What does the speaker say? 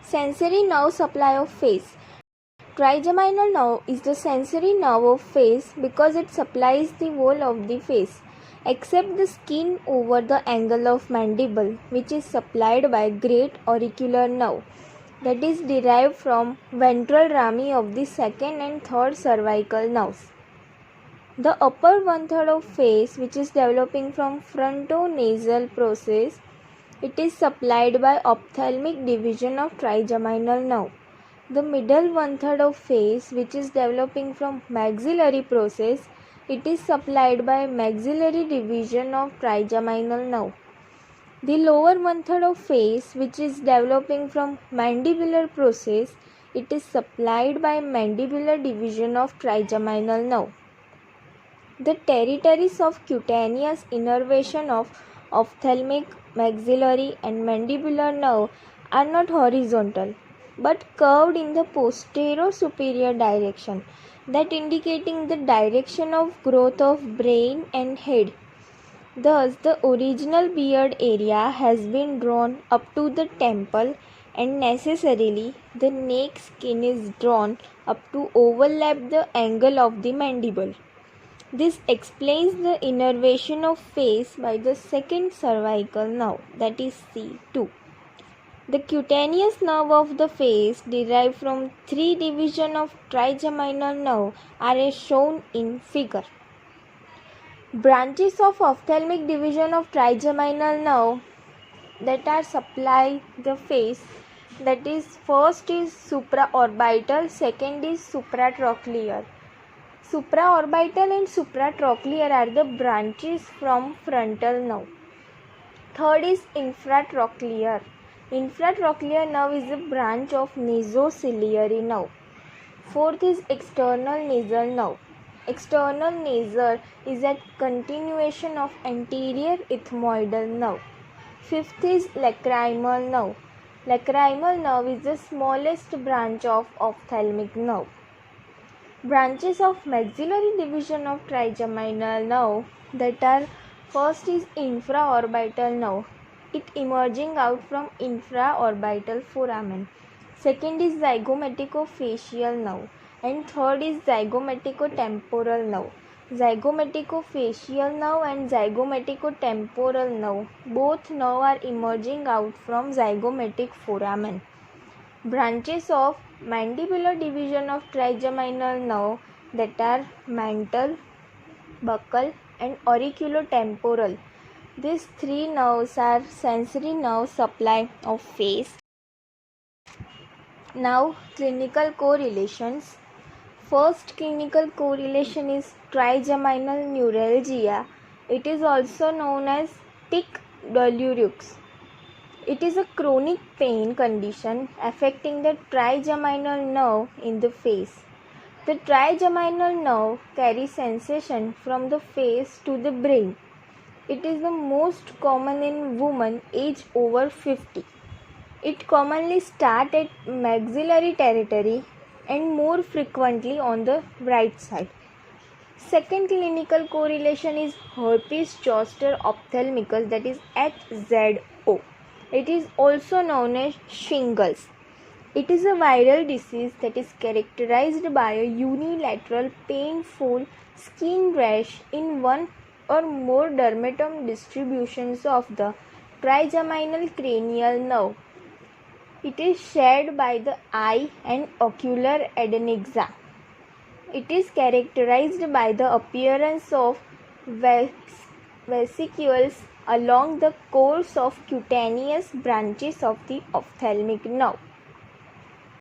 Sensory nerve supply of face. Trigeminal nerve is the sensory nerve of face because it supplies the whole of the face, except the skin over the angle of mandible, which is supplied by great auricular nerve, that is derived from ventral rami of the second and third cervical nerves. The upper one-third of face, which is developing from frontonasal process, it is supplied by ophthalmic division of trigeminal nerve. The middle one-third of face, which is developing from maxillary process, it is supplied by maxillary division of trigeminal nerve. The lower one-third of face, which is developing from mandibular process, it is supplied by mandibular division of trigeminal nerve. The territories of cutaneous innervation of ophthalmic, maxillary and mandibular nerve are not horizontal but curved in the posterior-superior direction, that indicating the direction of growth of brain and head. Thus, the original beard area has been drawn up to the temple and necessarily the neck skin is drawn up to overlap the angle of the mandible. This explains the innervation of face by the second cervical nerve, that is C2. The cutaneous nerve of the face derived from three divisions of trigeminal nerve are as shown in figure. Branches of ophthalmic division of trigeminal nerve that are supply the face, that is first is supraorbital, second is supratrochlear. Supraorbital and supratrochlear are the branches from frontal nerve. Third is infratrochlear. Infratrochlear nerve is a branch of nasociliary nerve. Fourth is external nasal nerve. External nasal is a continuation of anterior ethmoidal nerve. Fifth is lacrimal nerve. Lacrimal nerve is the smallest branch of ophthalmic nerve. Branches of maxillary division of trigeminal nerve that are first is infraorbital nerve, it emerging out from infraorbital foramen. Second is zygomaticofacial nerve and third is zygomaticotemporal nerve. Zygomaticofacial nerve and zygomaticotemporal nerve, both nerve are emerging out from zygomatic foramen. Branches of mandibular division of trigeminal nerve that are mantle, buccal and auriculotemporal. These three nerves are sensory nerve supply of face. Now clinical correlations. First clinical correlation is trigeminal neuralgia. It is also known as tic douloureux. It is a chronic pain condition affecting the trigeminal nerve in the face. The trigeminal nerve carries sensation from the face to the brain. It is the most common in women aged over 50. It commonly starts at maxillary territory and more frequently on the right side. Second clinical correlation is herpes zoster ophthalmicus, that is HZO. It is also known as shingles. It is a viral disease that is characterized by a unilateral painful skin rash in one or more dermatome distributions of the trigeminal cranial nerve. It is shared by the eye and ocular adnexa. It is characterized by the appearance of vesicles along the course of cutaneous branches of the ophthalmic nerve.